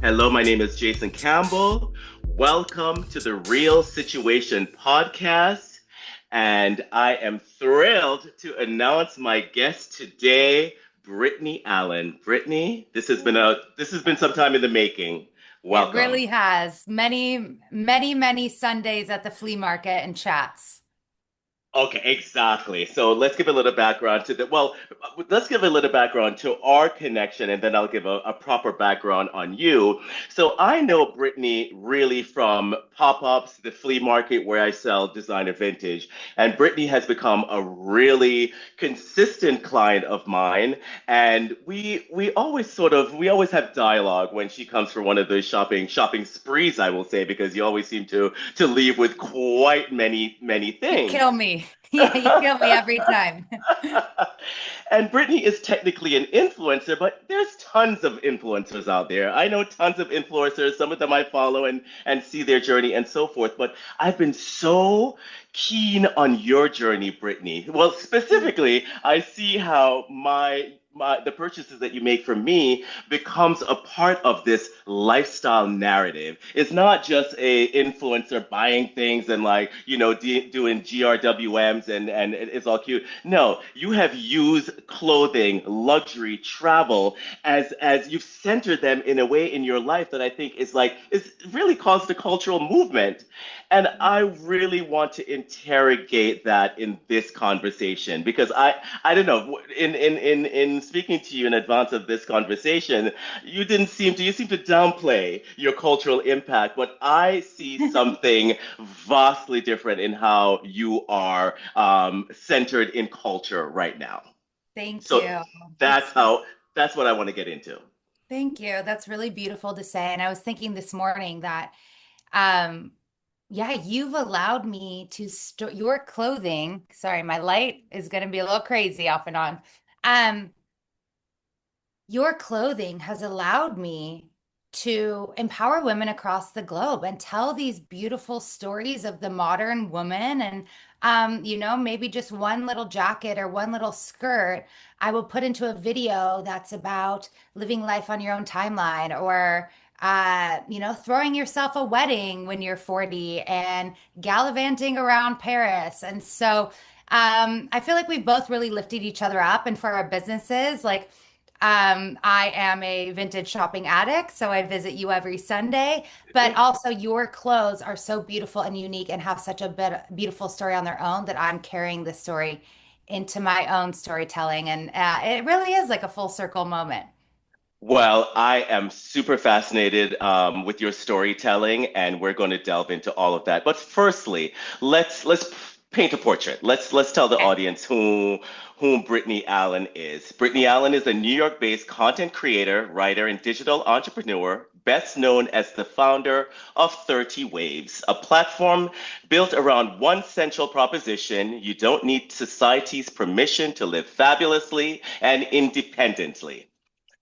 Hello, my name is Jason Campbell. Welcome to the Real Situation podcast. And I am thrilled to announce my guest today, Brittany Allyn. Brittany, this has been some time in the making. It Welcome. really has. Many Sundays at the flea market and chats. Okay, exactly. So let's give a little background to let's give a little background to our connection, and then I'll give a proper background on you. So I know Brittany really from pop-ups, the flea market where I sell designer vintage, and Brittany has become a really consistent client of mine, and we always have dialogue when she comes for one of those shopping sprees, I will say, because you always seem to leave with quite many You kill things. me. Yeah, you kill me every time. And Brittany is technically an influencer, but there's tons of influencers out there. I know tons of influencers. Some of them I follow and see their journey and so forth. But I've been so keen on your journey, Brittany. Well, specifically, I see how the purchases that you make from me becomes a part of this lifestyle narrative. It's not just a influencer buying things and doing GRWMs and it's all cute. No, you have used clothing, luxury, travel as you've centered them in a way in your life that I think is really caused a cultural movement. And I really want to interrogate that in this conversation because I don't know, in speaking to you in advance of this conversation, you seem to downplay your cultural impact, but I see something vastly different in how you are centered in culture right now. Thank So you. that's That's how that's what I want to get into. Thank you. That's really beautiful to say. And I was thinking this morning that um yeah, you've allowed me to store your clothing. Sorry, my light is going to be a little crazy off and on. Um Your clothing has allowed me to empower women across the globe and tell these beautiful stories of the modern woman. And, maybe just one little jacket or one little skirt, I will put into a video that's about living life on your own timeline or, throwing yourself a wedding when you're 40 and gallivanting around Paris. And so, I feel like we've both really lifted each other up. And for our businesses, I am a vintage shopping addict, so I visit you every Sunday. But also, your clothes are so beautiful and unique and have such a beautiful story on their own that I'm carrying this story into my own storytelling. And it really is like a full circle moment. Well, I am super fascinated with your storytelling, and we're going to delve into all of that. But firstly, let's paint a portrait. Let's tell the Okay. audience whom Brittany Allyn is. Brittany Allyn is a New York-based content creator, writer, and digital entrepreneur, best known as the founder of 30 Waves, a platform built around one central proposition: you don't need society's permission to live fabulously and independently.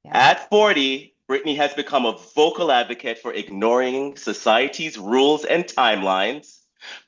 Yeah. At 40, Brittany has become a vocal advocate for ignoring society's rules and timelines,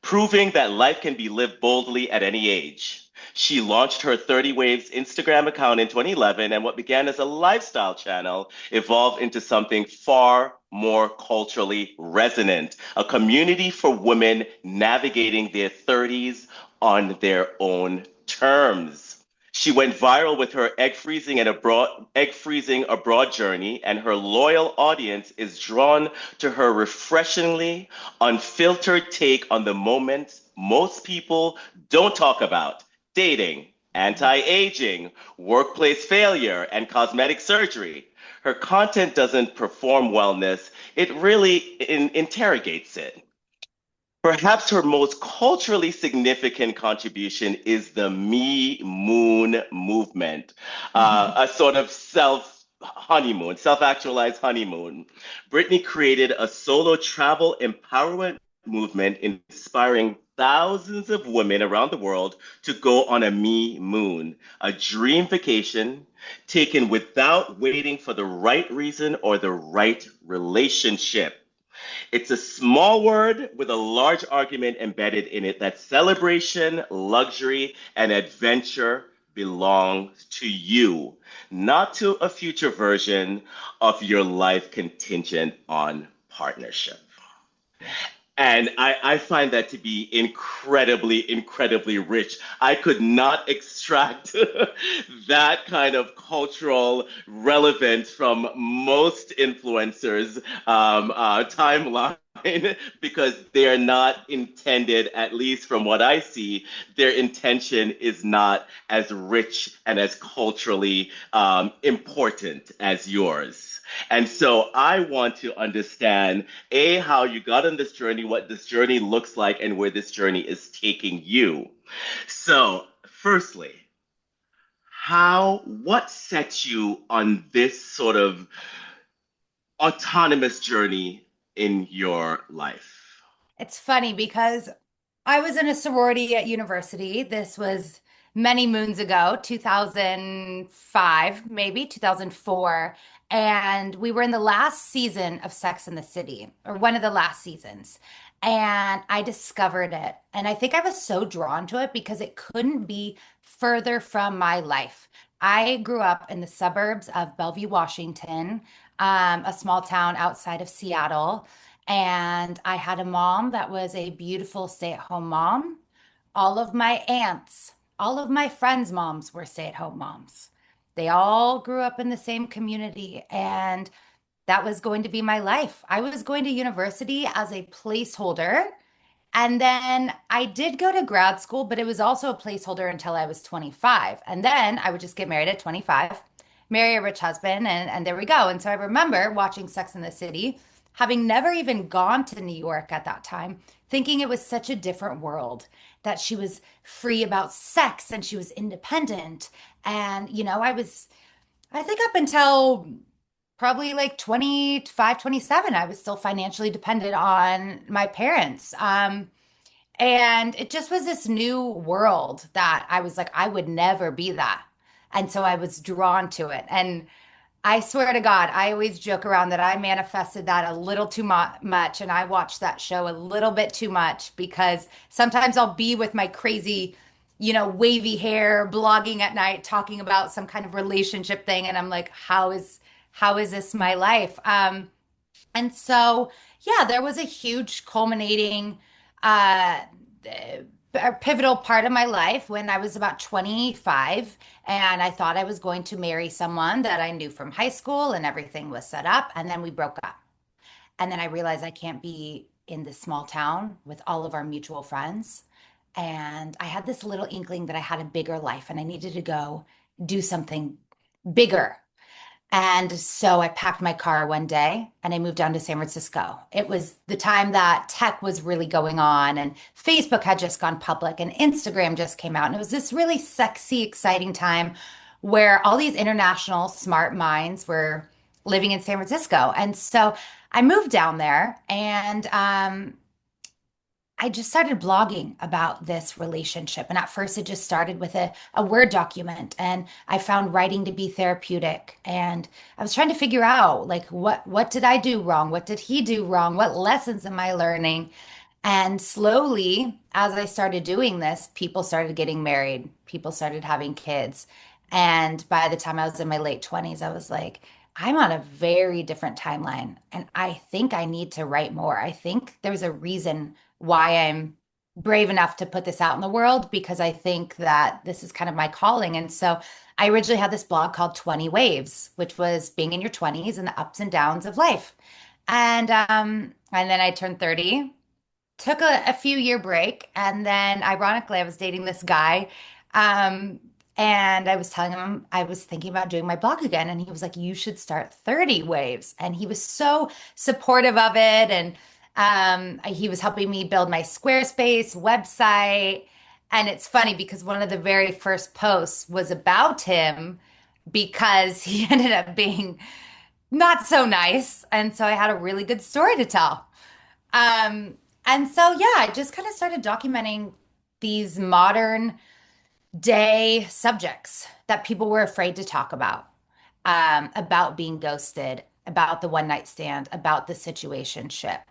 proving that life can be lived boldly at any age. She launched her 30 Waves Instagram account in 2011, and what began as a lifestyle channel evolved into something far more culturally resonant, a community for women navigating their 30s on their own terms. She went viral with her egg freezing abroad journey, and her loyal audience is drawn to her refreshingly unfiltered take on the moments most people don't talk about: dating, anti-aging, workplace failure, and cosmetic surgery. Her content doesn't perform wellness, it really interrogates it. Perhaps her most culturally significant contribution is the Me Moon movement, a sort of self-actualized honeymoon. Brittany created a solo travel empowerment movement inspiring thousands of women around the world to go on a Me Moon, a dream vacation taken without waiting for the right reason or the right relationship. It's a small word with a large argument embedded in it: that celebration, luxury, and adventure belongs to you, not to a future version of your life contingent on partnership. And I find that to be incredibly, incredibly rich. I could not extract that kind of cultural relevance from most influencers' timeline because they are not intended, at least from what I see, their intention is not as rich and as culturally important as yours. And so I want to understand A, how you got on this journey, what this journey looks like, and where this journey is taking you. So, firstly, what sets you on this sort of autonomous journey in your life? It's funny because I was in a sorority at university. This was many moons ago, 2005, maybe 2004. And we were in the last season of Sex and the City, or one of the last seasons. And I discovered it. And I think I was so drawn to it because it couldn't be further from my life. I grew up in the suburbs of Bellevue, Washington, a small town outside of Seattle. And I had a mom that was a beautiful stay-at-home mom. All of my aunts, all of my friends' moms were stay-at-home moms. They all grew up in the same community, and that was going to be my life. I was going to university as a placeholder, and then I did go to grad school, but it was also a placeholder until I was 25. And then I would just get married at 25, marry a rich husband, and there we go. And so I remember watching Sex and the City, having never even gone to New York at that time, thinking it was such a different world, that she was free about sex and she was independent. And, I think up until probably like 25, 27, I was still financially dependent on my parents. And it just was this new world that I was like, I would never be that. And so I was drawn to it. And I swear to God, I always joke around that I manifested that a little too much. And I watched that show a little bit too much because sometimes I'll be with my crazy, wavy hair, blogging at night, talking about some kind of relationship thing. And I'm like, how is this my life? And so, yeah, there was a huge culminating, uh, a pivotal part of my life when I was about 25, and I thought I was going to marry someone that I knew from high school, and everything was set up. And then we broke up. And then I realized I can't be in this small town with all of our mutual friends. And I had this little inkling that I had a bigger life and I needed to go do something bigger. And so I packed my car one day and I moved down to San Francisco. It was the time that tech was really going on and Facebook had just gone public and Instagram just came out. And it was this really sexy, exciting time where all these international smart minds were living in San Francisco. And so I moved down there and I just started blogging about this relationship. And at first, it just started with a Word document. And I found writing to be therapeutic. And I was trying to figure out, like, what did I do wrong? What did he do wrong? What lessons am I learning? And slowly, as I started doing this, people started getting married, people started having kids. And by the time I was in my late 20s, I was like, I'm on a very different timeline. And I think I need to write more. I think there's a reason why I'm brave enough to put this out in the world because I think that this is kind of my calling. And so I originally had this blog called 20 Waves, which was being in your 20s and the ups and downs of life. And then I turned 30, took a few year break, and then ironically I was dating this guy, um and I was telling him I was thinking about doing my blog again, and he was like, you should start 30 Waves. And he was so supportive of it, and he was helping me build my Squarespace website. And it's funny because one of the very first posts was about him because he ended up being not so nice, and so I had a really good story to tell. And so, yeah, I just kind of started documenting these modern day subjects that people were afraid to talk about being ghosted, about the one night stand, about the situationship.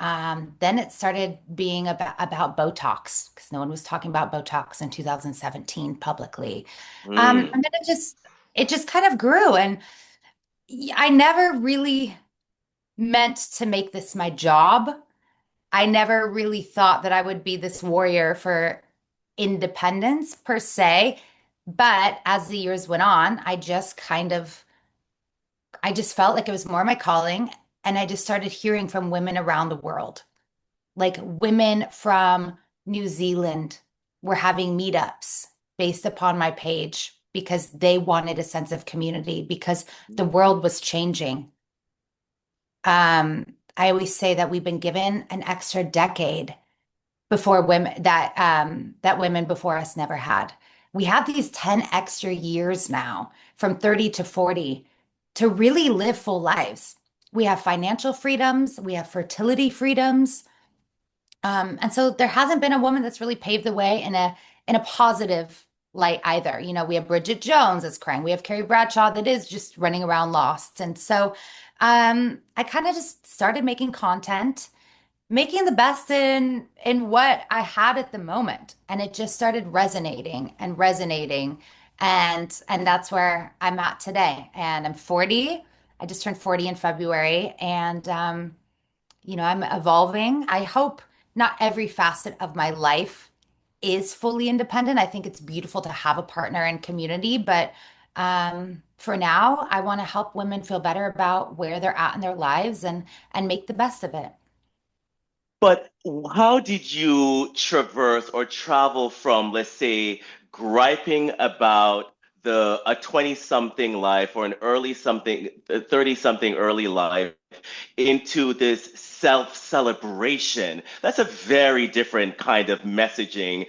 Then it started being about Botox because no one was talking about Botox in 2017 publicly. And Mm. then it just kind of grew, and I never really meant to make this my job. I never really thought that I would be this warrior for independence per se. But as the years went on, I just felt like it was more my calling. And I just started hearing from women around the world, like women from New Zealand were having meetups based upon my page because they wanted a sense of community because the world was changing. I always say that we've been given an extra decade before women that women before us never had. We have these 10 extra years now from 30 to 40 to really live full lives. We have financial freedoms, we have fertility freedoms. And so there hasn't been a woman that's really paved the way in a positive light either. You know, we have Bridget Jones that's crying. We have Carrie Bradshaw that is just running around lost. And so I kind of just started making content, making the best in what I had at the moment. And it just started resonating and resonating. And that's where I'm at today. And I'm 40. I just turned 40 in February. And I'm evolving. I hope not every facet of my life is fully independent. I think it's beautiful to have a partner and community, but for now, I want to help women feel better about where they're at in their lives and make the best of it. But how did you traverse or travel from, let's say, griping about the a 20 something life or an early something, 30 something early life into this self celebration? That's a very different kind of messaging,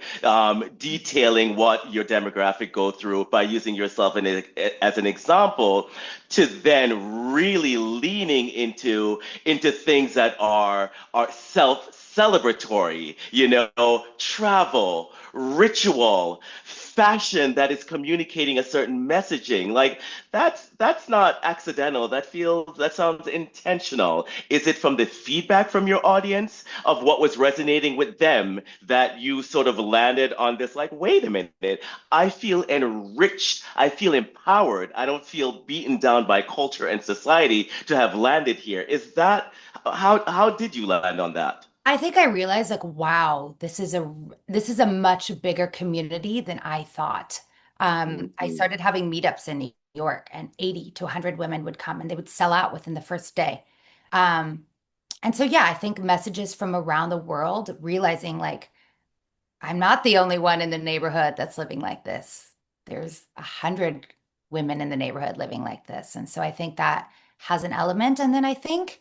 detailing what your demographic go through by using yourself as an example, to then really leaning into things that are self celebratory, travel, ritual, fashion that is communicating a certain messaging. Like that's not accidental. That sounds intentional. Is it from the feedback from your audience of what was resonating with them that you sort of landed on this, like, wait a minute, I feel enriched, I feel empowered, I don't feel beaten down by culture and society to have landed here. Is that how did you land on that? I think I realized like, wow, this is a much bigger community than I thought. I Mhm. started having meetups in New York, and 80 to 100 women would come and they would sell out within the first day. Um, and so, yeah, I think messages from around the world realizing like, I'm not the only one in the neighborhood that's living like this. There's 100 women in the neighborhood living like this. And so I think that has an element. And then I think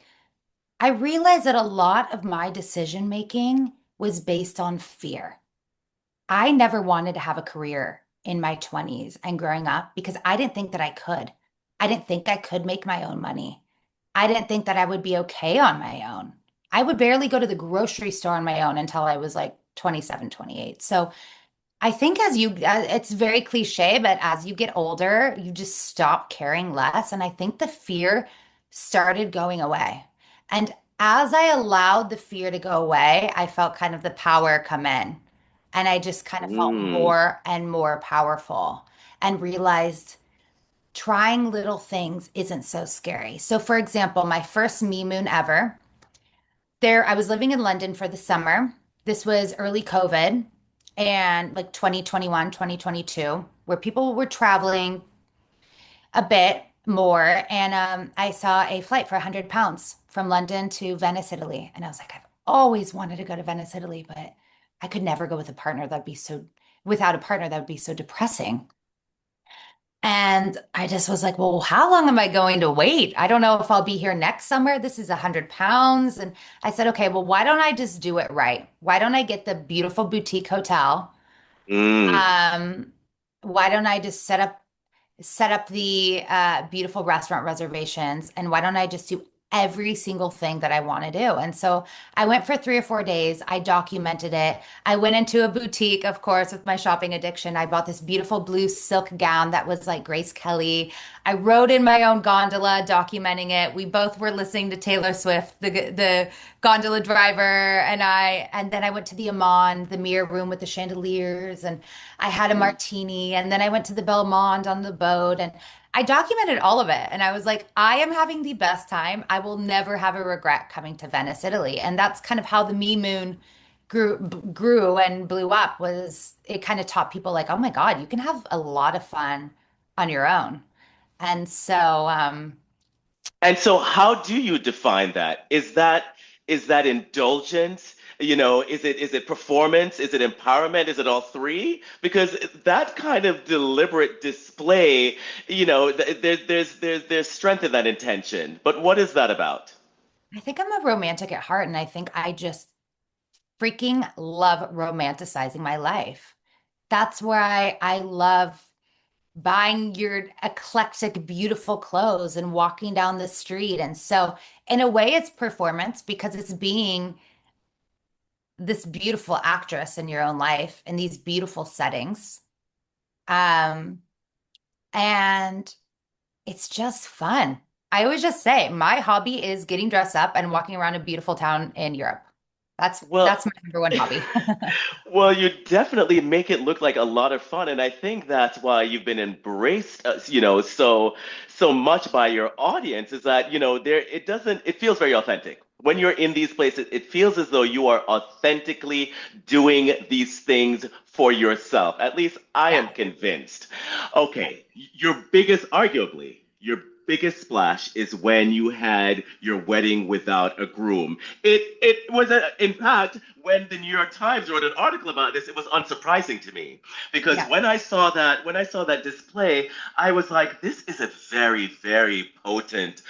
I realized that a lot of my decision making was based on fear. I never wanted to have a career in my 20s and growing up because I didn't think that I could. I didn't think I could make my own money. I didn't think that I would be okay on my own. I would barely go to the grocery store on my own until I was like 27, 28. So I think it's very cliche, but as you get older, you just stop caring less. And I think the fear started going away. And as I allowed the fear to go away, I felt kind of the power come in. And I just kind of felt Mm. more and more powerful and realized trying little things isn't so scary. So, for example, my first me moon ever. I was living in London for the summer. This was early COVID and like 2021, 2022, where people were traveling a bit more. And I saw a flight for 100 pounds from London to Venice, Italy. And I was like, I've always wanted to go to Venice, Italy, but I could never go with a partner. Without a partner, that would be so depressing. And I just was like, well, how long am I going to wait? I don't know if I'll be here next summer. This is 100 pounds. And I said, okay, well, why don't I just do it right? Why don't I get the beautiful boutique hotel? Mm. Um, why don't I just set up the beautiful restaurant reservations? And why don't I just do every single thing that I want to do. And so I went for 3 or 4 days. I documented it. I went into a boutique, of course, with my shopping addiction. I bought this beautiful blue silk gown that was like Grace Kelly. I rode in my own gondola, documenting it. We both were listening to Taylor Swift, the gondola driver, and I. And then I went to the Amman, the mirror room with the chandeliers, and I had a Mm. martini. And then I went to the Belmond on the boat, and I documented all of it. And I was like, I am having the best time. I will never have a regret coming to Venice, Italy. And that's kind of how the Me Moon grew and blew up. Was it kind of taught people like, oh my God, you can have a lot of fun on your own. And so, And so how do you define that? Is that indulgence? Is it performance? Is it empowerment? Is it all three? Because that kind of deliberate display, there's strength in that intention. But what is that about? I think I'm a romantic at heart, and I think I just freaking love romanticizing my life. That's where I love buying your eclectic, beautiful clothes and walking down the street. And so, in a way, it's performance because it's being this beautiful actress in your own life in these beautiful settings. Um, and it's just fun. I always just say my hobby is getting dressed up and walking around a beautiful town in Europe. That's Well, my number one hobby. Well, you definitely make it look like a lot of fun, and I think that's why you've been embraced, so much by your audience. Is that it feels very authentic when you're in these places. It feels as though you are authentically doing these things for yourself. At least I am Yeah. convinced. Okay, arguably, your biggest splash is when you had your wedding without a groom. It was in fact, when the New York Times wrote an article about this, it was unsurprising to me because Yeah. when I saw that display, I was like, this is a very, very potent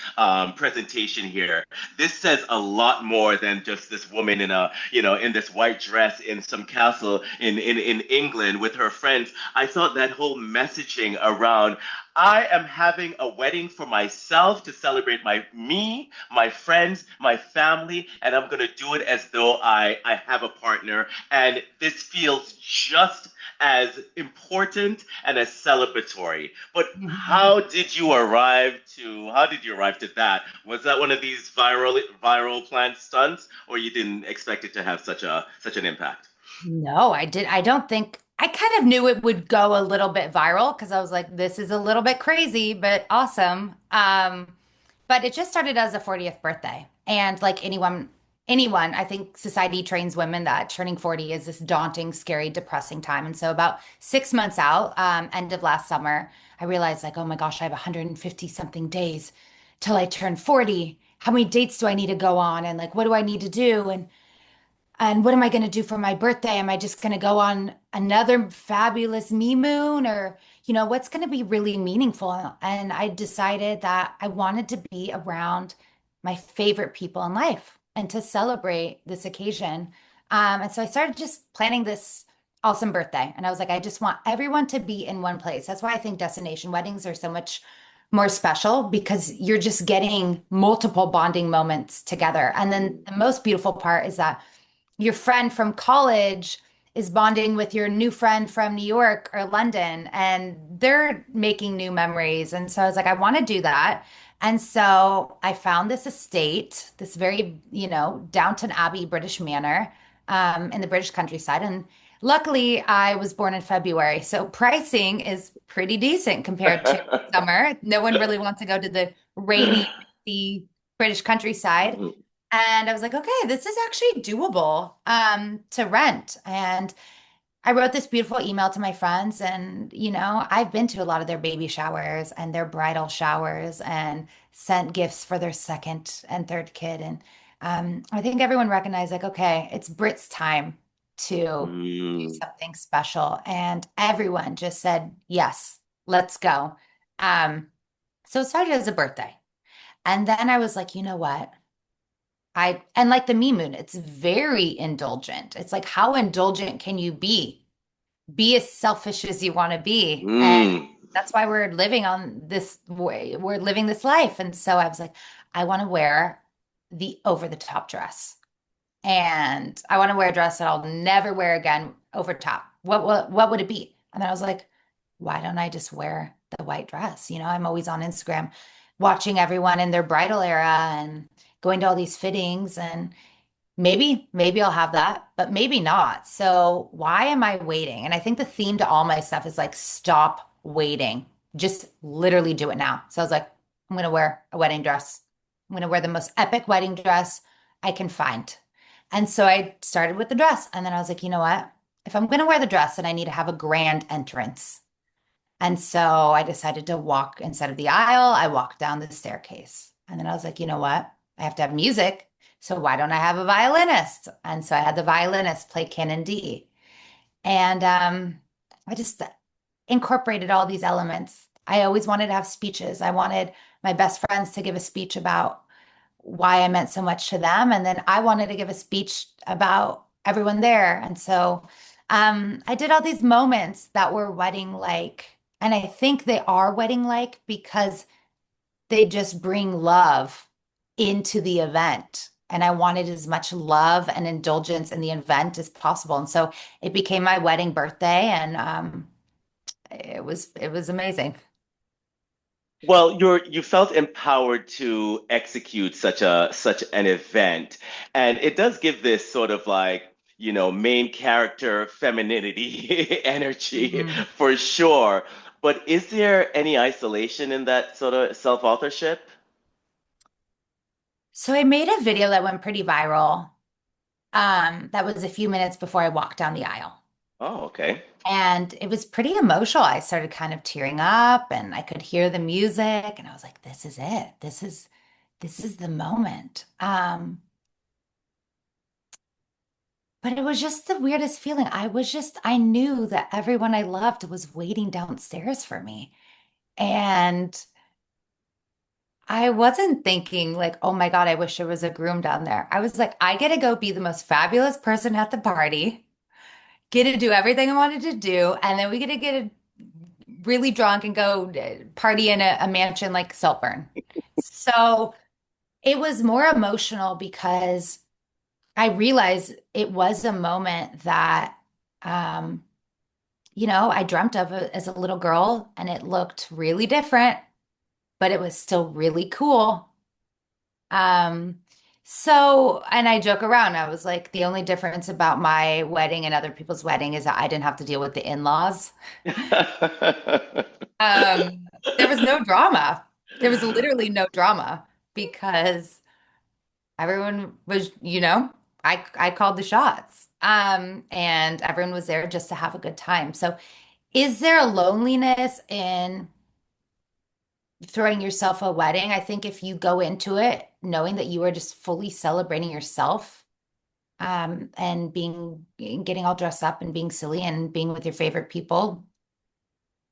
presentation here. This says a lot more than just this woman in this white dress in some castle in England with her friends. I thought that whole messaging around I am having a wedding for myself to celebrate my friends, my family, and I'm gonna do it as though I have a partner. And this feels just as important and as celebratory. But Mhm. how did you arrive to that? Was that one of these viral planned stunts, or you didn't expect it to have such an impact? No, I did. I don't think I kind of knew it would go a little bit viral because I was like, this is a little bit crazy, but awesome. But it just started as a 40th birthday. And like anyone, I think society trains women that turning 40 is this daunting, scary, depressing time. And so about 6 months out, end of last summer, I realized like, oh my gosh, I have 150 something days till I turn 40. How many dates do I need to go on? And like, what do I need to do? And what am I going to do for my birthday? Am I just going to go on another fabulous me moon or, what's going to be really meaningful? And I decided that I wanted to be around my favorite people in life and to celebrate this occasion. And so I started just planning this awesome birthday. And I was like, I just want everyone to be in one place. That's why I think destination weddings are so much more special because you're just getting multiple bonding moments together. And then the most beautiful part is that your friend from college is bonding with your new friend from New York or London, and they're making new memories. And so I was like, I want to do that. And so I found this estate, this very, Downton Abbey British manor in the British countryside. And luckily, I was born in February. So pricing is pretty decent compared to summer. No one really wants to go to the rainy, misty British countryside. Mhm. And I was like, okay, this is actually doable to rent. And I wrote this beautiful email to my friends. And, I've been to a lot of their baby showers and their bridal showers and sent gifts for their second and third kid. And I think everyone recognized, like, okay, it's Brit's time to do Mm. something special. And everyone just said, yes, let's go. Um, so it started as a birthday. And then I was like, you know what? And like the me moon, it's very indulgent. It's like, how indulgent can you be? Be as selfish as you want to be. And Mm. That's why we're living on this way. We're living this life. And so I was like, I want to wear the over the top dress. And I want to wear a dress that I'll never wear again over top. What would it be? And then I was like, why don't I just wear the white dress? I'm always on Instagram watching everyone in their bridal era and going to all these fittings, and maybe I'll have that, but maybe not. So why am I waiting? And I think the theme to all my stuff is like, stop waiting. Just literally do it now. So I was like, I'm going to wear a wedding dress. I'm going to wear the most epic wedding dress I can find. And so I started with the dress. And then I was like, you know what? If I'm going to wear the dress, then I need to have a grand entrance. And so I decided to walk instead of the aisle, I walked down the staircase. And then I was like, you know what? I have to have music. So why don't I have a violinist? And so I had the violinist play Canon D. And I just incorporated all these elements. I always wanted to have speeches. I wanted my best friends to give a speech about why I meant so much to them. And then I wanted to give a speech about everyone there. And so I did all these moments that were wedding like. And I think they are wedding like because they just bring love into the event. And I wanted as much love and indulgence in the event as possible. And so it became my wedding birthday, and it was amazing. Well, you felt empowered to execute such an event, and it does give this sort of like, main character femininity energy Mhm. for sure. But is there any isolation in that sort of self-authorship? So I made a video that went pretty viral. That was a few minutes before I walked down the aisle. Oh, okay. And it was pretty emotional. I started kind of tearing up, and I could hear the music, and I was like, this is it. This is the moment. But it was just the weirdest feeling. I knew that everyone I loved was waiting downstairs for me. And I wasn't thinking like, oh my God, I wish there was a groom down there. I was like, I get to go be the most fabulous person at the party, get to do everything I wanted to do, and then we get really drunk and go party in a mansion like Saltburn. So it was more emotional because I realized it was a moment that, um, I dreamt of it as a little girl, and it looked really different, but it was still really cool. Um, and I joke around. I was like, the only difference about my wedding and other people's wedding is that I didn't have to deal with the in-laws. Um, there was no drama. There was literally no drama because everyone was, I called the shots. And everyone was there just to have a good time. So is there a loneliness in throwing yourself a wedding? I think if you go into it knowing that you are just fully celebrating yourself, and getting all dressed up and being silly and being with your favorite people,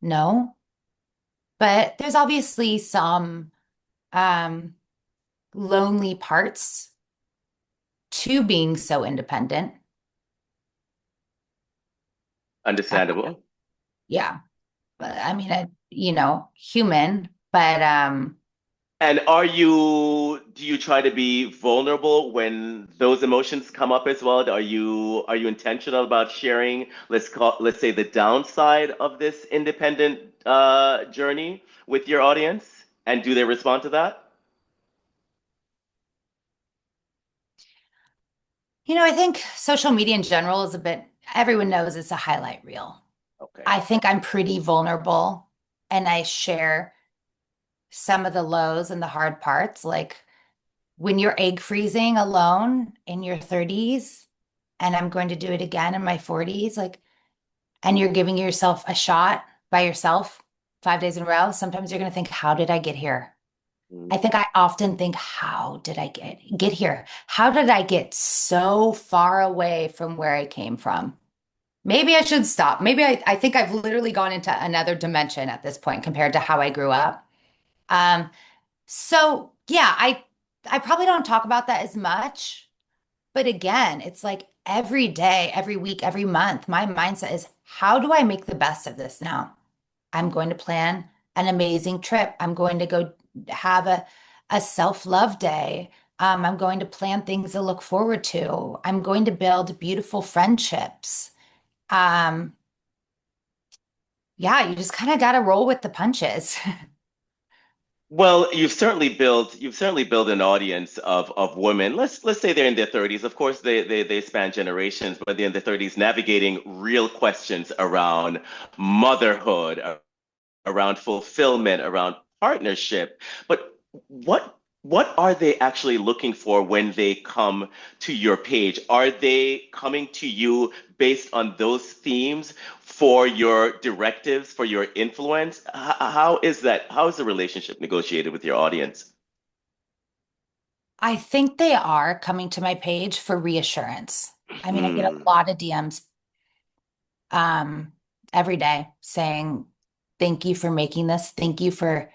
no. But there's obviously some um, lonely parts to being so independent. Uh, Understandable. yeah. But I mean, human, but And do you try to be vulnerable when those emotions come up as well? Are you intentional about sharing, let's say the downside of this independent journey with your audience? And do they respond to that? I think social media in general is everyone knows it's a highlight reel. Okay. I think I'm pretty vulnerable, and I share some of the lows and the hard parts. Like when you're egg freezing alone in your 30s, and I'm going to do it again in my 40s, like, and you're giving yourself a shot by yourself 5 days in a row, sometimes you're going to think, how did I get here? I Mm. think I often think, how did I get here? How did I get so far away from where I came from? Maybe I should stop. Maybe I think I've literally gone into another dimension at this point compared to how I grew up. Um, so yeah, I probably don't talk about that as much, but again, it's like every day, every week, every month, my mindset is, how do I make the best of this now? I'm going to plan an amazing trip. I'm going to go have a self-love day. I'm going to plan things to look forward to. I'm going to build beautiful friendships. Um, yeah, you just kind of got to roll with the punches. Well, you've certainly built an audience of women. Let's say they're in their 30s. Of course, they span generations, but they're in their 30s navigating real questions around motherhood, around fulfillment, around partnership. But what are they actually looking for when they come to your page? Are they coming to you based on those themes for your directives, for your influence? How is that? How is the relationship negotiated with your audience? I think they are coming to my page for reassurance. I mean, I get a Hmm. lot of DMs um, every day saying, thank you for making this. Thank you for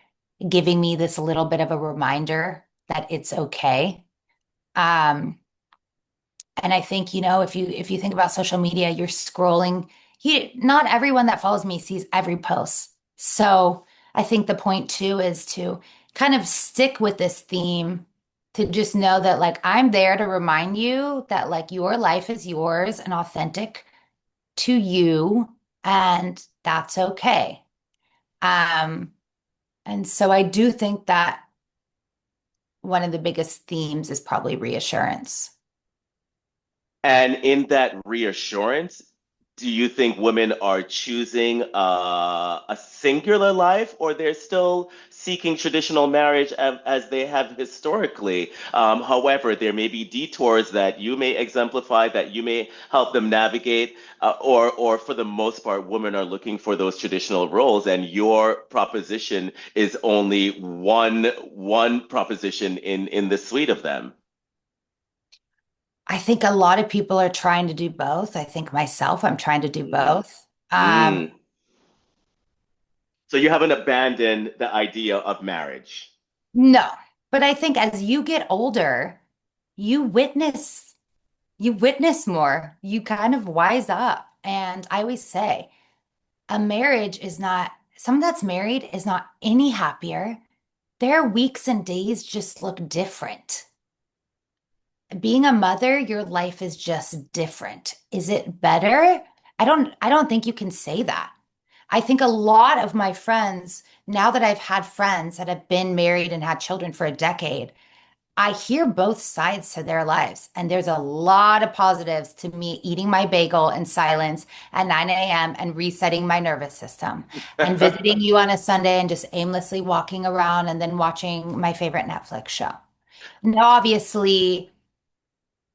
giving me this little bit of a reminder that it's okay. Um, and I think, if you think about social media, you're scrolling. Not everyone that follows me sees every post. So I think the point too is to kind of stick with this theme to just know that like I'm there to remind you that like your life is yours and authentic to you, and that's okay. Um, and so I do think that one of the biggest themes is probably reassurance. And in that reassurance, do you think women are choosing a singular life, or they're still seeking traditional marriage as they have historically? However, there may be detours that you may exemplify, that you may help them navigate, or for the most part, women are looking for those traditional roles, and your proposition is only one proposition in the suite of them. I think a lot of people are trying to do both. I think myself, I'm trying to do Mm. both. Mm. So you haven't abandoned the idea of marriage. No, but I think as you get older, you witness you witness more. You kind of wise up. And I always say, a marriage is not someone that's married is not any happier. Their weeks and days just look different. Being a mother, your life is just different. Is it better? I don't think you can say that. I think a lot of my friends, now that I've had friends that have been married and had children for a decade, I hear both sides to their lives. And there's a lot of positives to me eating my bagel in silence at 9 a.m. and resetting my nervous system and visiting you on a Sunday and just aimlessly walking around and then watching my favorite Netflix show. Now, obviously,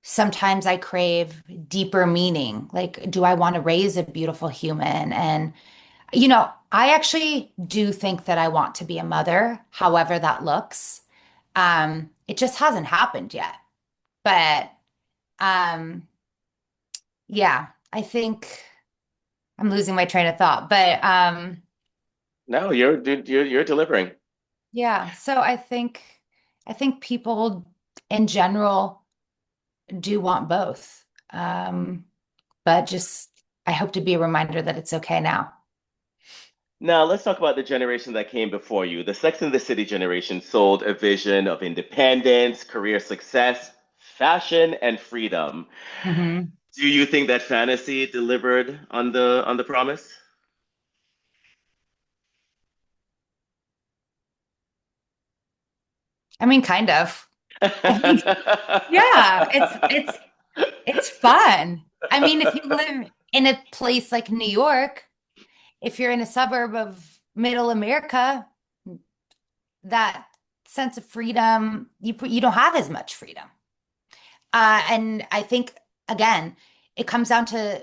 sometimes I crave deeper meaning. Like, do I want to raise a beautiful human? And, I actually do think that I want to be a mother, however that looks. It just hasn't happened yet. But um, yeah, I think I'm losing my train of thought. But No, you're delivering. yeah, so I think people in general do want both. But just I hope to be a reminder that it's okay now. Now let's talk about the generation that came before you. The Sex and the City generation sold a vision of independence, career success, fashion, and freedom. Hmm. Do you think that fantasy delivered on the promise? I mean, kind of. I think, yeah, it's fun. I mean, if you live in a place like New York, if you're in a suburb of middle America, that sense of freedom, you don't have as much freedom. And I think again, it comes down to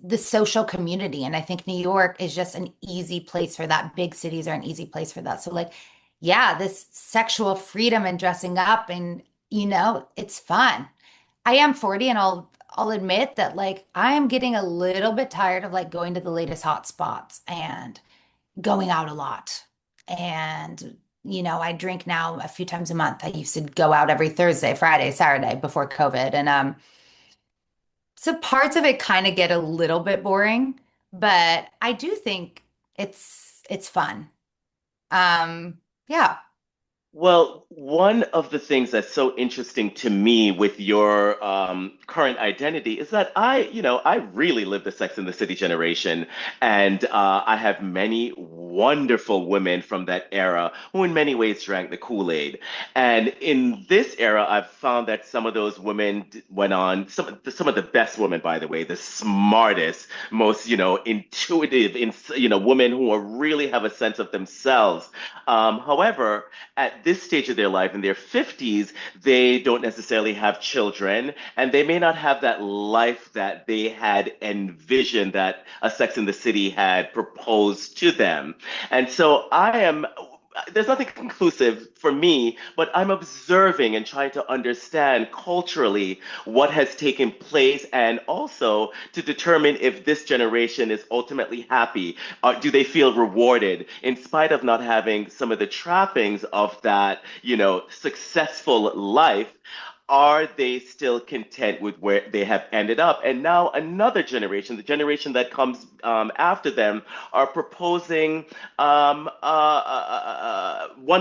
the social community, and I think New York is just an easy place for that. Big cities are an easy place for that. So like, yeah, this sexual freedom and dressing up, and it's fun. I am 40, and I'll admit that like I am getting a little bit tired of like going to the latest hot spots and going out a lot. And, I drink now a few times a month. I used to go out every Thursday, Friday, Saturday before COVID. And so parts of it kind of get a little bit boring, but I do think It's fun. Yeah, Well, one of the things that's so interesting to me with your current identity is that I really live the Sex and the City generation, and I have many wonderful women from that era who, in many ways, drank the Kool-Aid. And in this era, I've found that some of those women went on some of the best women, by the way, the smartest, most intuitive, women who are really have a sense of themselves. However, at this stage of their life, in their 50s, they don't necessarily have children, and they may not have that life that they had envisioned that a Sex in the City had proposed to them. And so there's nothing conclusive for me, but I'm observing and trying to understand culturally what has taken place and also to determine if this generation is ultimately happy. Do they feel rewarded in spite of not having some of the trappings of that, successful life? Are they still content with where they have ended up? And now another generation, the generation that comes after them, are proposing one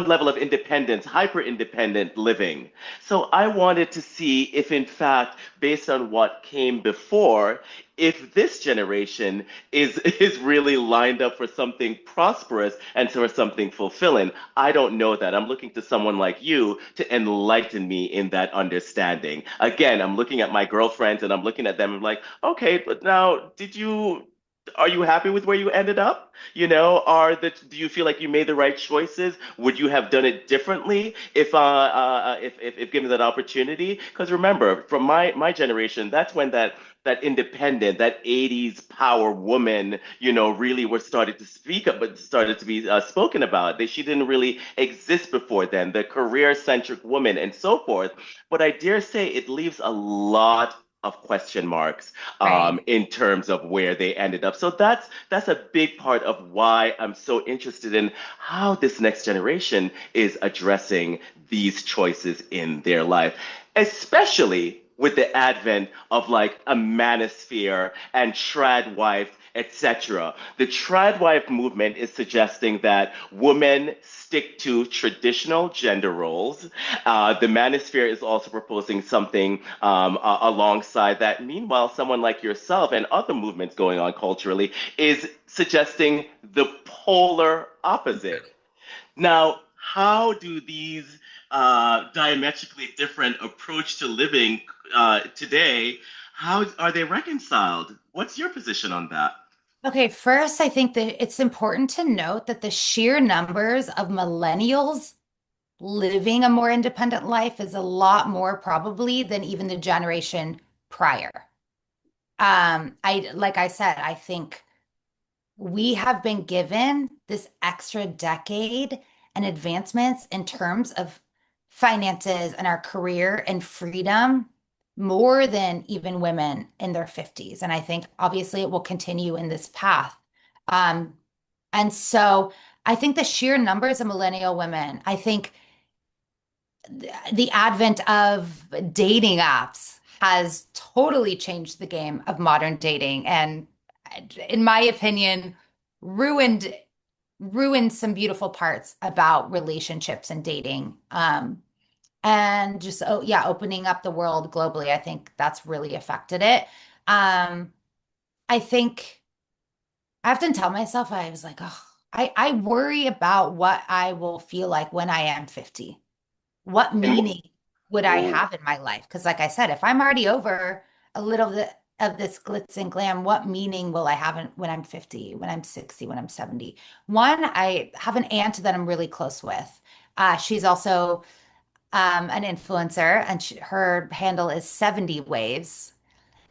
level of independence, hyper independent living. So I wanted to see if, in fact, based on what came before, if this generation is really lined up for something prosperous and for something fulfilling. I don't know that. I'm looking to someone like you to enlighten me in that understanding. Again, I'm looking at my girlfriends and I'm looking at them and I'm like, okay, but now are you happy with where you ended up? Do you feel like you made the right choices? Would you have done it differently if given that opportunity? Because remember, from my generation, that's when that independent, that 80s power woman, really were started to speak up, but started to be spoken about. She didn't really exist before then, the career-centric woman and so forth. But I dare say it leaves a lot of question marks right. in terms of where they ended up. So that's a big part of why I'm so interested in how this next generation is addressing these choices in their life, especially with the advent of like a manosphere and tradwife, etc. The tradwife movement is suggesting that women stick to traditional gender roles. The manosphere is also proposing something alongside that. Meanwhile, someone like yourself and other movements going on culturally is suggesting the polar opposite. Now, how do these diametrically different approach to living today, how are they reconciled? What's your position on that? Okay, first, I think that it's important to note that the sheer numbers of millennials living a more independent life is a lot more probably than even the generation prior. Like I said, I think we have been given this extra decade and advancements in terms of finances and our career and freedom more than even women in their 50s. And I think obviously it will continue in this path. Um, and so I think the sheer numbers of millennial women, I think the advent of dating apps has totally changed the game of modern dating and in my opinion ruined ruined some beautiful parts about relationships and dating and just oh yeah opening up the world globally. I think that's really affected it. um I think I often tell myself, I was like, oh, I worry about what I will feel like when I am 50. What And meaning would I have in my life? Because, like I said, if I'm already over a little bit of this glitz and glam, what meaning will I have when I'm 50, when I'm 60, when I'm 70? One, I have an aunt that I'm really close with. She's also an influencer, and her handle is 70 Waves.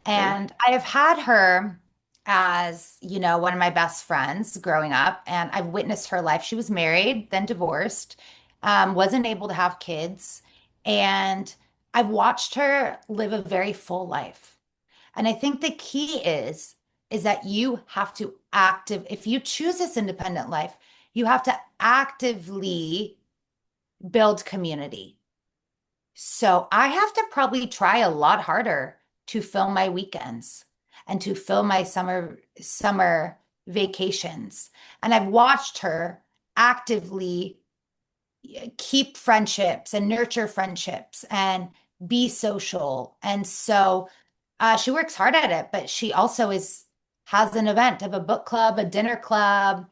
okay, And I have had her as, one of my best friends growing up, and I've witnessed her life. She was married, then divorced, wasn't able to have kids, and I've watched her live a very full life. And I think the key is that you have to if you choose this independent life, you have to actively build community. So I have to probably try a lot harder to fill my weekends and to fill my summer vacations. And I've watched her actively keep friendships and nurture friendships and be social. And so she works hard at it, but she also is has an event of a book club, a dinner club.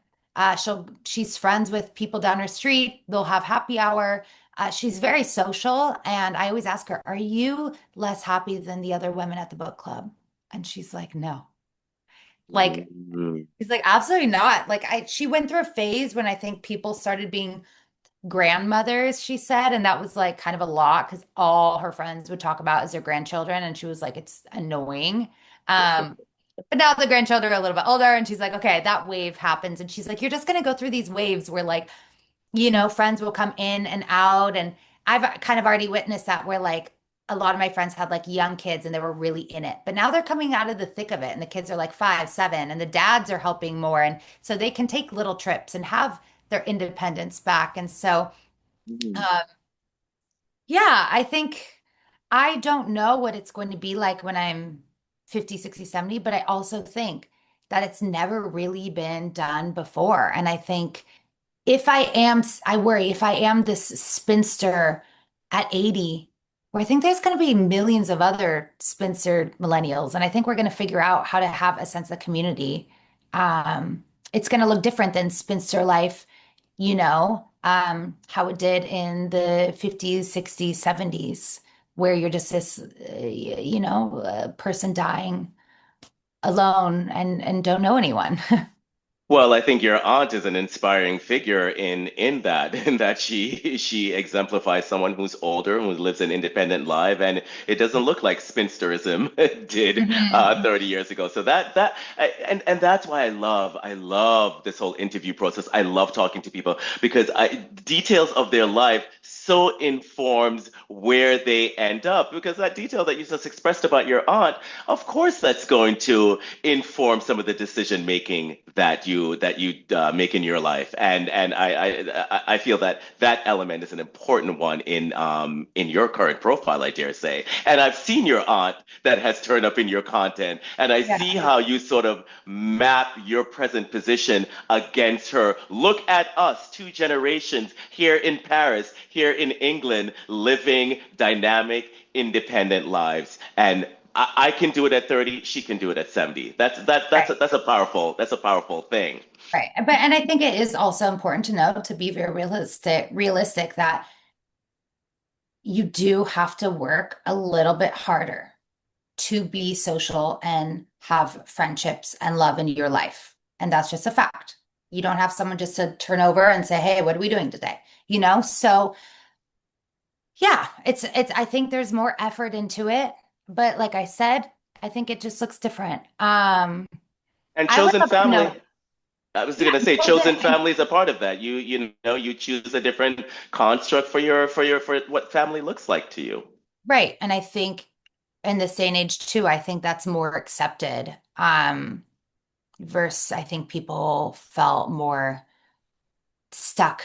She's friends with people down her street. They'll have happy hour. She's very social, and I always ask her, "Are you less happy than the other women at the book club?" And she's like, "No." Like Mhm. she's like, "Absolutely not." Like she went through a phase when I think people started being grandmothers, she said, and that was like kind of a lot because all her friends would talk about as their grandchildren, and she was like, it's annoying. Um, but now the grandchildren are a little bit older, and she's like, okay, that wave happens, and she's like, you're just gonna go through these waves where like, friends will come in and out, and I've kind of already witnessed that where like a lot of my friends had like young kids and they were really in it, but now they're coming out of the thick of it, and the kids are like 5, 7, and the dads are helping more, and so they can take little trips and have their independence back, and so. Mhm. uh, Yeah, I think I don't know what it's going to be like when I'm 50, 60, 70, but I also think that it's never really been done before. And I think I worry if I am this spinster at 80, where I think there's going to be millions of other spinster millennials. And I think we're going to figure out how to have a sense of community. It's going to look different than spinster life, how it did in the 50s, 60s, 70s, where you're just this, person dying alone and don't know anyone. Well, I think your aunt is an inspiring figure in that in that she exemplifies someone who's older, who lives an independent life, and it doesn't look like spinsterism did Mhm. 30 years ago. So and that's why I love this whole interview process. I love talking to people because details of their life so informs where they end up. Because that detail that you just expressed about your aunt, of course, that's going to inform some of the decision making that you make in your life, and I feel that that element is an important one in your current profile, I dare say. And I've seen your aunt that has turned up in your content, and I Yeah. see how you sort of map your present position against her. Look at us, 2 generations here in Paris, here in England, living dynamic, independent lives, and I can do it at 30. She can do it at 70. Right. That's a powerful thing. Right. And I think it is also important to know to be very realistic that you do have to work a little bit harder to be social and have friendships and love in your life. And that's just a fact. You don't have someone just to turn over and say, "Hey, what are we doing today?" So yeah, it's I think there's more effort into it, but like I said, I think it just looks different. And I would chosen love to family. know. I was Yeah, going to say, chosen chosen family is a part of that. You choose a different construct for what family looks like to you. right. And I think in this day and age too, I think that's more accepted. Versus I think people felt more stuck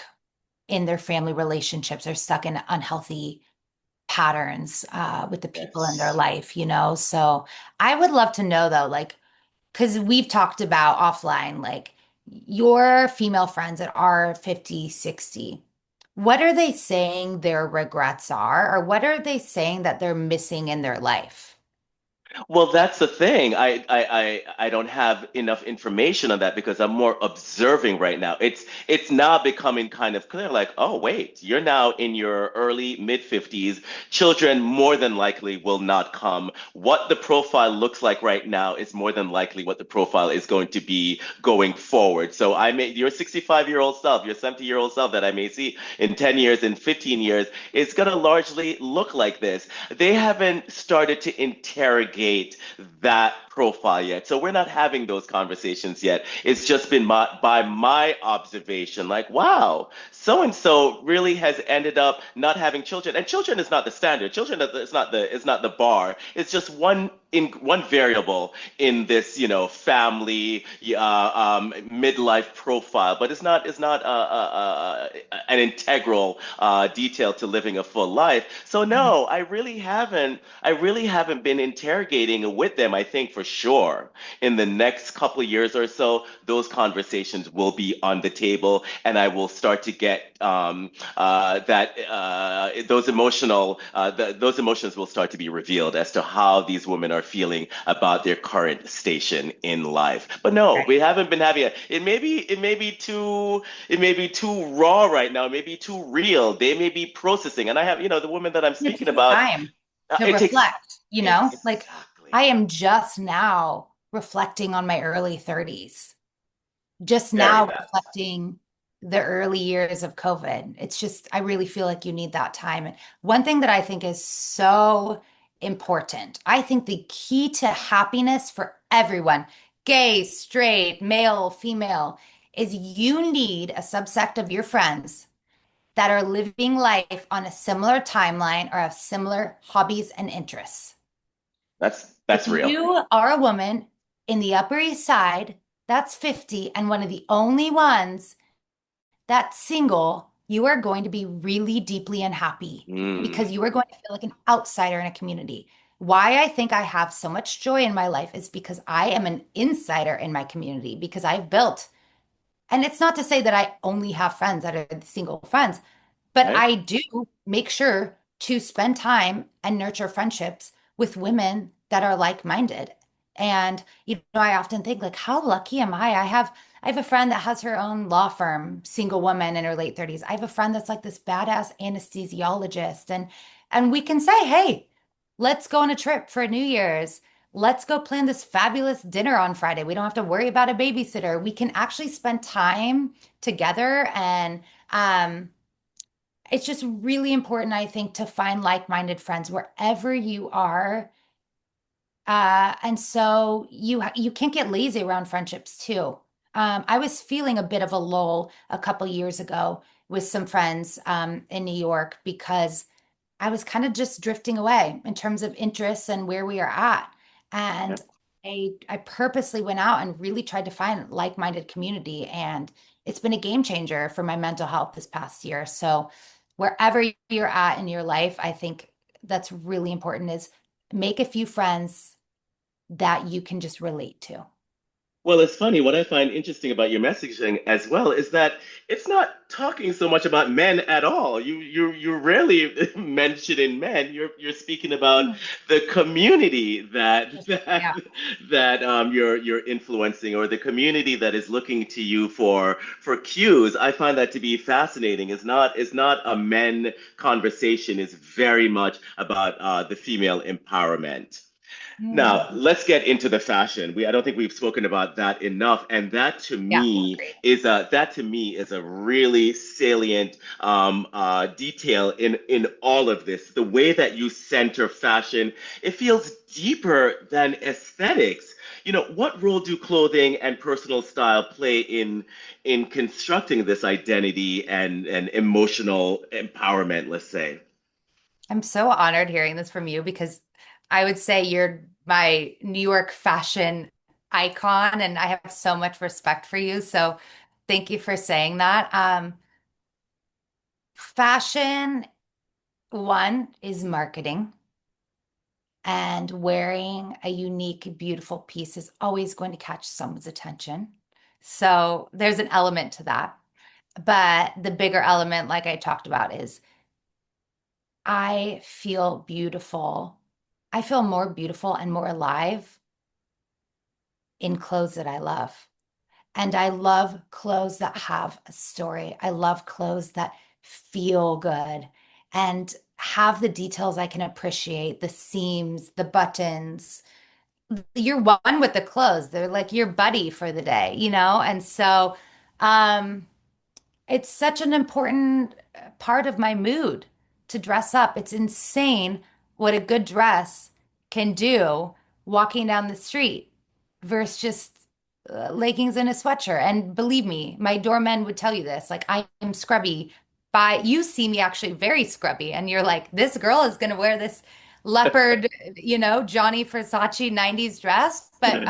in their family relationships or stuck in unhealthy patterns with the people in their Yes. life, So I would love to know though, like, because we've talked about offline, like your female friends that are 50, 60, what are they saying their regrets are, or what are they saying that they're missing in their life? Well, that's the thing. I don't have enough information on that because I'm more observing right now. It's now becoming kind of clear, like, oh, wait, you're now in your early mid 50s. Children more than likely will not come. What the profile looks like right now is more than likely what the profile is going to be going forward. So your 65-year-old self, your 70-year-old self that I may see in 10 years, in 15 years, is going to largely look like this. They haven't started to interrogate that profile yet. So we're not having those conversations yet. It's just been by my observation, like, wow, so and so really has ended up not having children. And children is not the standard. Children is not the bar. It's just one variable in this, family midlife profile, but it's not an integral detail to living a full life. So no, I really haven't been interrogating with them, I think, for for sure in the next couple of years or so, those conversations will be on the table, and I will start to get that those emotions will start to be revealed as to how these women are feeling about their current station in life. But no, we Right. haven't been having it. It may be too raw right now. It may be too real. They may be processing, and I have, the woman that I'm It speaking takes about. time to It takes reflect, you know? Like I exactly am just now reflecting on my early 30s, just very now bad. reflecting the early years of COVID. It's just, I really feel like you need that time. And one thing that I think is so important, I think the key to happiness for everyone, gay, straight, male, female, is you need a subsect of your friends that are living life on a similar timeline or have similar hobbies and interests. That's If real. you are a woman in the Upper East Side that's 50 and one of the only ones that's single, you are going to be really deeply unhappy Mm, because you are going to feel like an outsider in a community. Why I think I have so much joy in my life is because I am an insider in my community because I've built, and it's not to say that I only have friends that are single friends, but right? I do make sure to spend time and nurture friendships with women that are like-minded. And I often think like, how lucky am I? I have a friend that has her own law firm, single woman in her late 30s. I have a friend that's like this badass anesthesiologist, and we can say, hey, let's go on a trip for New Year's. Let's go plan this fabulous dinner on Friday. We don't have to worry about a babysitter. We can actually spend time together and it's just really important, I think, to find like-minded friends wherever you are. And so you can't get lazy around friendships too. I was feeling a bit of a lull a couple years ago with some friends in New York because I was kind of just drifting away in terms of interests and where we are at. Yeah. And I purposely went out and really tried to find like-minded community. And it's been a game changer for my mental health this past year. So wherever you're at in your life, I think that's really important is make a few friends that you can just relate to. Well, it's funny. What I find interesting about your messaging as well is that it's not talking so much about men at all. You're rarely mentioning men. You're speaking about Mm. the community that Just, that yeah. you're influencing, or the community that is looking to you for cues. I find that to be fascinating. It's not a men conversation. It's very much about the female empowerment. Now, Mm. let's get into the fashion. I don't think we've spoken about that enough, and Yeah, great. that to me is a really salient detail in all of this. The way that you center fashion, it feels deeper than aesthetics. What role do clothing and personal style play in constructing this identity and emotional empowerment, let's say? I'm so honored hearing this from you because I would say you're my New York fashion icon, and I have so much respect for you. So thank you for saying that. Fashion, one, is marketing, and wearing a unique, beautiful piece is always going to catch someone's attention. So there's an element to that. But the bigger element, like I talked about, is I feel beautiful. I feel more beautiful and more alive in clothes that I love. And I love clothes that have a story. I love clothes that feel good and have the details I can appreciate, the seams, the buttons. You're one with the clothes. They're like your buddy for the day, you know? And so, um, it's such an important part of my mood to dress up. It's insane what a good dress can do walking down the street versus just leggings and a sweatshirt. And believe me, my doorman would tell you this. Like I am scrubby by you see me actually very scrubby and you're like, this girl is going to wear this leopard, Johnny Versace 90s dress. But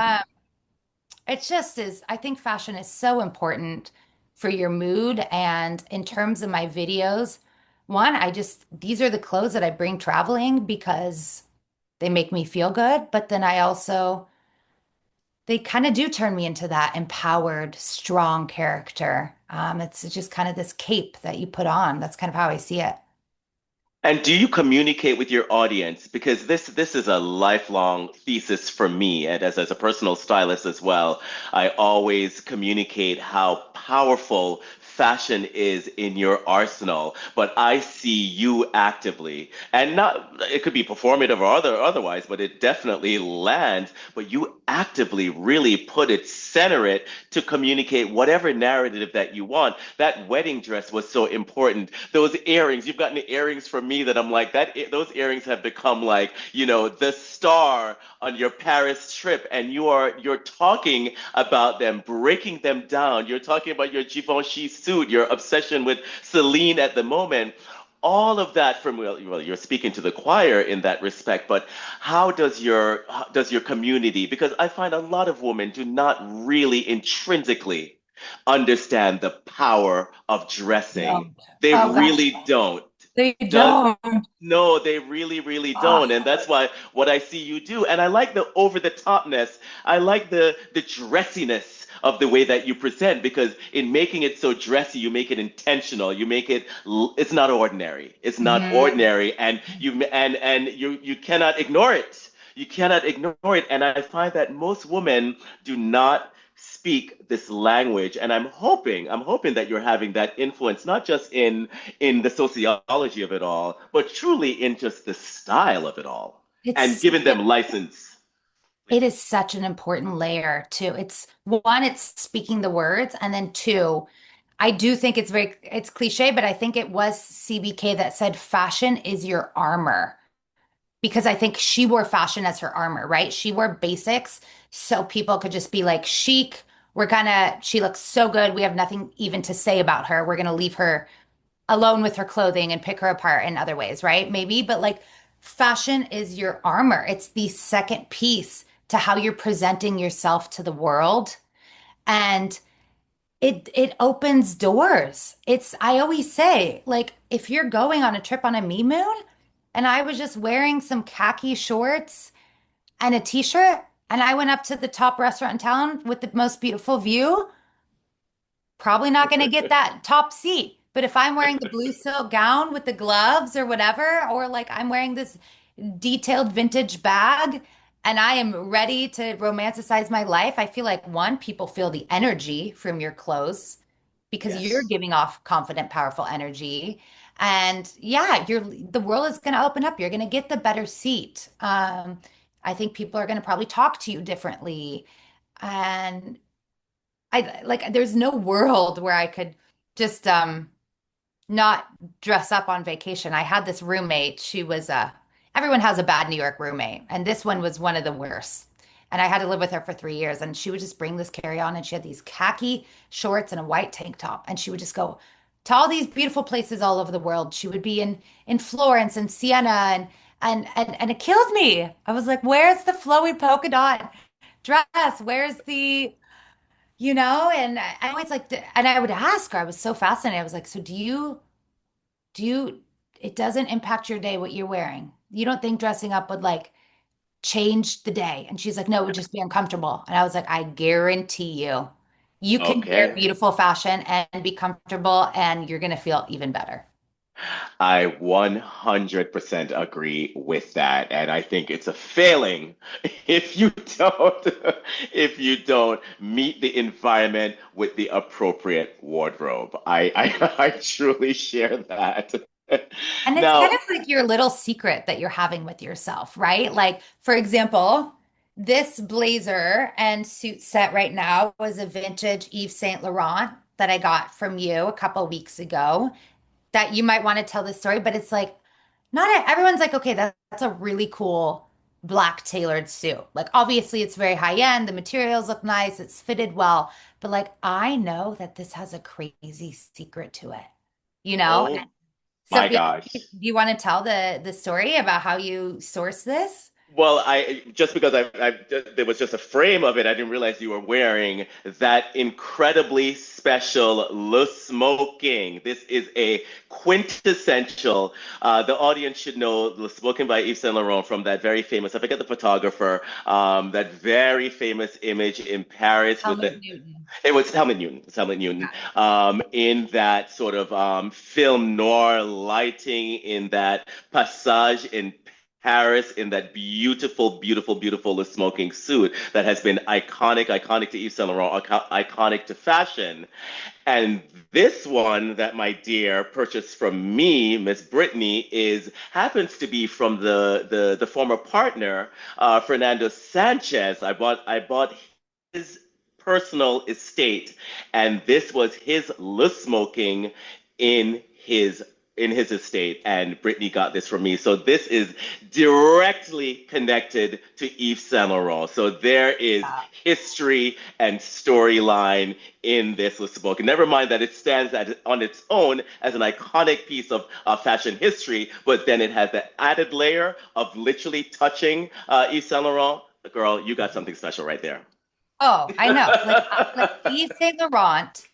it just is, I think fashion is so important for your mood. And in terms of my videos, one, these are the clothes that I bring traveling because they make me feel good. But then I also they kind of do turn me into that empowered, strong character. It's just kind of this cape that you put on. That's kind of how I see it. And do you communicate with your audience? Because this is a lifelong thesis for me, and as a personal stylist as well, I always communicate how powerful fashion is in your arsenal. But I see you actively, and not it could be performative or otherwise, but it definitely lands. But you actively really put it, center it to communicate whatever narrative that you want. That wedding dress was so important. Those earrings, you've gotten earrings from me that I'm like, those earrings have become like, the star on your Paris trip, and you're talking about them, breaking them down. You're talking about your Givenchy suit, your obsession with Celine at the moment. All of that from well, you're speaking to the choir in that respect, but how does your community? Because I find a lot of women do not really intrinsically understand the power of dressing. Don't. They Oh gosh, really don't. they Does don't. No, they really, really don't. Ah, And that's why what I see you do. And I like the over the topness. I like the dressiness of the way that you present because in making it so dressy, you make it intentional. You make it it's not ordinary. It's not mhm. ordinary. And you cannot ignore it. You cannot ignore it. And I find that most women do not speak this language. And I'm hoping that you're having that influence, not just in the sociology of it all, but truly in just the style of it all and It's giving them license. it is such an important layer too. It's one, it's speaking the words, and then two, I do think it's cliche, but I think it was CBK that said fashion is your armor because I think she wore fashion as her armor, right? She wore basics so people could just be like chic. She looks so good. We have nothing even to say about her. We're gonna leave her alone with her clothing and pick her apart in other ways, right? Maybe, but like fashion is your armor. It's the second piece to how you're presenting yourself to the world. And it opens doors. It's I always say, like, if you're going on a trip on a me moon and I was just wearing some khaki shorts and a t-shirt and I went up to the top restaurant in town with the most beautiful view, probably not going to get that top seat. But if I'm wearing the blue silk gown with the gloves or whatever, or like I'm wearing this detailed vintage bag and I am ready to romanticize my life, I feel like one, people feel the energy from your clothes because you're Yes. giving off confident, powerful energy. And yeah, the world is going to open up. You're going to get the better seat. I think people are going to probably talk to you differently. And I like there's no world where I could just not dress up on vacation. I had this roommate. She was everyone has a bad New York roommate, and this one was one of the worst. And I had to live with her for 3 years, and she would just bring this carry-on, and she had these khaki shorts and a white tank top, and she would just go to all these beautiful places all over the world. She would be in Florence and Siena, and it killed me. I was like, "Where's the flowy polka dot dress? Where's the and I always like, and I would ask her, I was so fascinated. I was like, so do you, it doesn't impact your day what you're wearing. You don't think dressing up would like change the day? And she's like, no, it would just be uncomfortable. And I was like, I guarantee you, you can wear Okay. beautiful fashion and be comfortable and you're going to feel even better. I 100% agree with that. And I think it's a failing if you don't if you don't meet the environment with the appropriate wardrobe. I truly share that. And it's kind Now, of like your little secret that you're having with yourself, right? Like, for example, this blazer and suit set right now was a vintage Yves Saint Laurent that I got from you a couple weeks ago. That you might want to tell this story, but it's like not everyone's like, okay, that's a really cool black tailored suit. Like, obviously, it's very high end, the materials look nice, it's fitted well, but like, I know that this has a crazy secret to it, you know? oh So my yeah, gosh. do you want to tell the story about how you source this? Well, I just because there was just a frame of it, I didn't realize you were wearing that incredibly special Le Smoking. This is a quintessential. The audience should know Le Smoking by Yves Saint Laurent from that very famous. I forget the photographer. That very famous image in Paris with Helmut the. Newton. It was Helmut Newton. It's Helmut Newton. In that sort of film noir lighting, in that passage in Paris, in that beautiful, beautiful, beautiful smoking suit that has been iconic, iconic to Yves Saint Laurent, iconic to fashion. And this one that my dear purchased from me, Miss Brittany, is happens to be from the former partner, Fernando Sanchez. I bought his personal estate, and this was his Le Smoking in his in his estate, and Brittany got this from me. So this is directly connected to Yves Saint Laurent. So there is Yeah. history and storyline in this Le Smoking. Never mind that it stands on its own as an iconic piece of fashion history, but then it has that added layer of literally touching Yves Saint Laurent. Girl, you got something special right there. Oh, I know. Like Yves Saint Laurent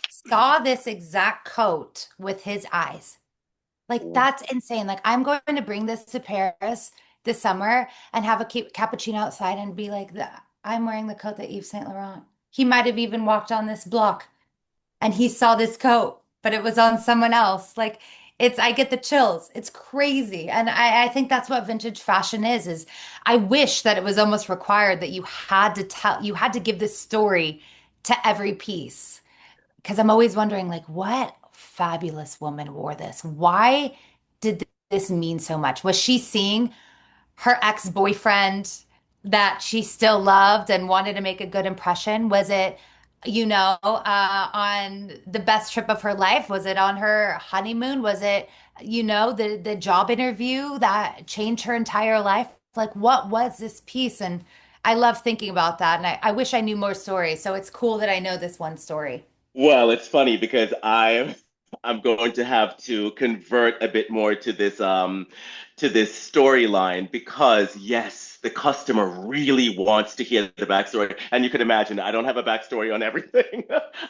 saw this exact coat with his eyes. Like that's insane. Like I'm going to bring this to Paris this summer and have a cappuccino outside and be like, I'm wearing the coat that Yves Saint Laurent. He might have even walked on this block and he saw this coat, but it was on someone else. Like I get the chills. It's crazy. And I think that's what vintage fashion is I wish that it was almost required that you had to give this story to every piece. Because I'm always wondering, like, what fabulous woman wore this? Why did this mean so much? Was she seeing her ex-boyfriend that she still loved and wanted to make a good impression? Was it, on the best trip of her life? Was it on her honeymoon? Was it, the job interview that changed her entire life? Like, what was this piece? And I love thinking about that. And I wish I knew more stories. So it's cool that I know this one story. Well, it's funny because I'm going to have to convert a bit more to this storyline because yes, the customer really wants to hear the backstory. And you can imagine I don't have a backstory on everything.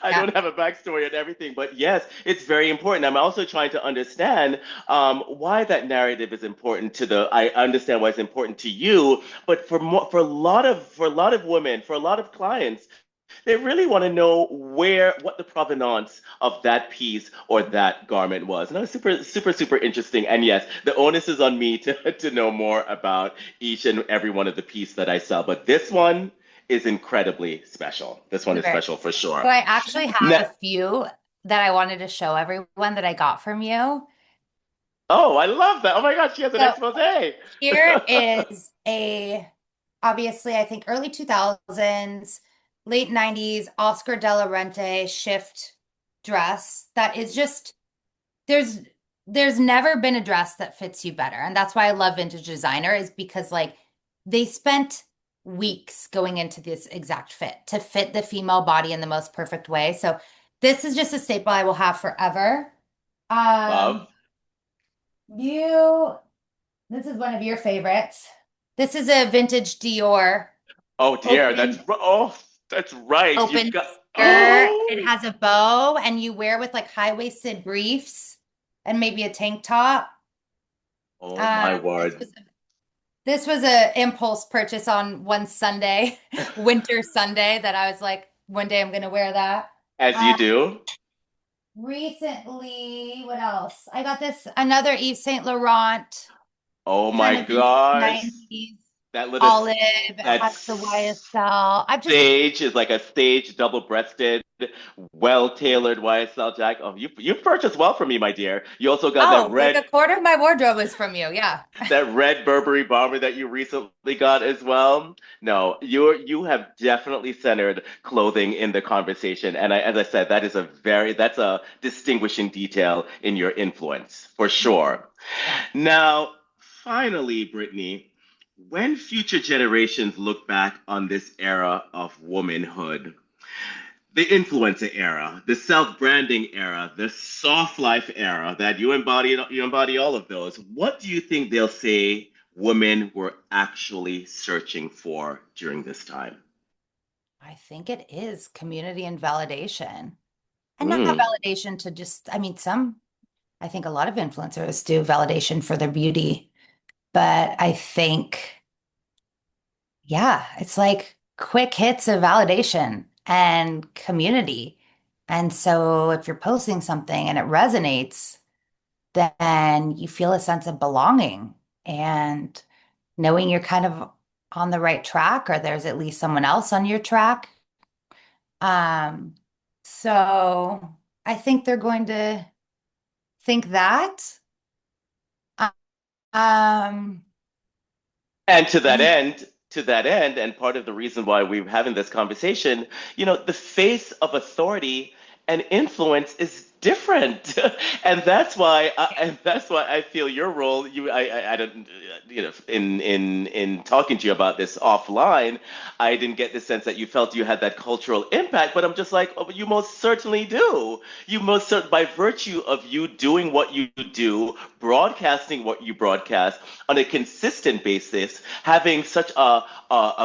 I Yeah. don't have a backstory on everything, but yes, it's very important. I'm also trying to understand why that narrative is important to the. I understand why it's important to you, but for a lot of women, for a lot of clients. They really want to know what the provenance of that piece or that garment was. And it's super, super, super interesting. And yes, the onus is on me to know more about each and every one of the pieces that I sell. But this one is incredibly special. This one is Super. special for sure. So I actually have Now, a few that I wanted to show everyone that I got from you. oh, I love that. Oh my gosh, she has an So expose. here is obviously, I think early 2000s, late 90s Oscar de la Renta shift dress that is just there's there's never been a dress that fits you better. And that's why I love vintage designer is because like they spent weeks going into this exact fit to fit the female body in the most perfect way. So this is just a staple I will have forever. Um, Love. you this is one of your favorites. This is a vintage Dior Oh dear, open that's right. You've open got skirt. It oh has a bow and you wear with like high-waisted briefs and maybe a tank top. oh Uh, my this word. was this was a impulse purchase on one Sunday, winter Sunday, that I was like, one day I'm gonna wear that. As you Uh, do. recently, what else? I got this another Yves Saint Laurent Oh my kind of vintage gosh. 90s That little olive. It that has the YSL. I've just stage is like a stage double-breasted, well-tailored YSL jacket. Oh, you purchased well for me, my dear. You also got Oh, like a quarter of my wardrobe is from you. Yeah. that red Burberry bomber that you recently got as well. No, you have definitely centered clothing in the conversation, and as I said, that's a distinguishing detail in your influence for sure. Yeah. Now, finally, Brittany, when future generations look back on this era of womanhood, the influencer era, the self-branding era, the soft life era that you embody all of those. What do you think they'll say women were actually searching for during this time? I think it is community and validation. And not Mm. validation to just, I mean, I think a lot of influencers do validation for their beauty, but I think, yeah, it's like quick hits of validation and community. And so if you're posting something and it resonates, then you feel a sense of belonging and knowing you're kind of on the right track or there's at least someone else on your track. Um, so I think they're going to think that. Um, And and to that end, and part of the reason why we're having this conversation, the face of authority and influence is different, and that's why I feel your role. I don't, in talking to you about this offline, I didn't get the sense that you felt you had that cultural impact, but I'm just like, oh, you most certainly do. You most certainly, by virtue of you doing what you do, broadcasting what you broadcast on a consistent basis, having such a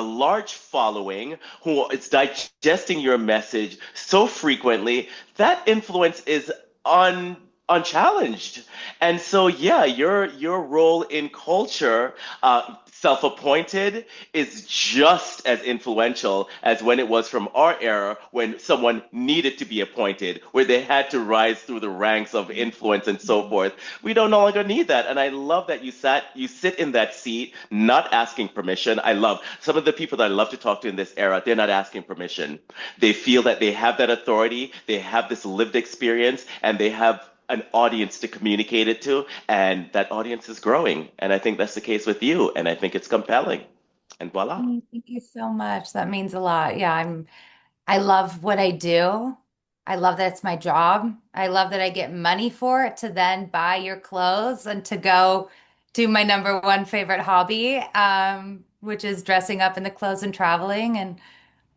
large following who is digesting your message so frequently, that influence is unchallenged. And so, yeah, your role in culture, self-appointed, is just as influential as when it was from our era when someone needed to be appointed, where they had to rise through the ranks of influence and so forth. We don't no longer need that. And I love that you sit in that seat, not asking permission. I love some of the people that I love to talk to in this era, they're not asking permission. They feel that they have that authority, they have this lived experience, and they have an audience to communicate it to, and that audience is growing. And I think that's the case with you, and I think it's compelling. And voila. thank you so much. That means a lot. Yeah, I love what I do. I love that it's my job. I love that I get money for it to then buy your clothes and to go do my number one favorite hobby, which is dressing up in the clothes and traveling. And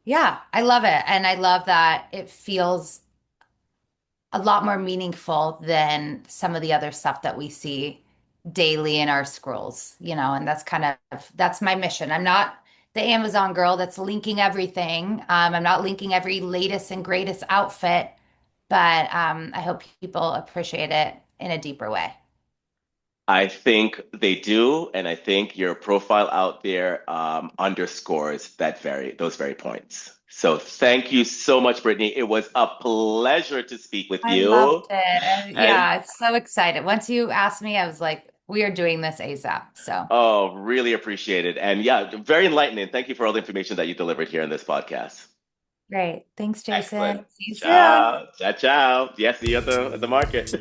yeah, I love it. And I love that it feels a lot more meaningful than some of the other stuff that we see daily in our scrolls, and that's my mission. I'm not the Amazon girl that's linking everything. I'm not linking every latest and greatest outfit, but I hope people appreciate it in a deeper way. I think they do, and I think your profile out there underscores those very points. So thank you so much, Brittany. It was a pleasure to speak with I loved you. it. And And yeah, it's so excited. Once you asked me, I was like, we are doing this ASAP. So oh, really appreciate it. And yeah, very enlightening. Thank you for all the information that you delivered here in this podcast. great. Thanks, Excellent. Jason. See you soon. Ciao. Ciao, ciao. Yes, see you at the market.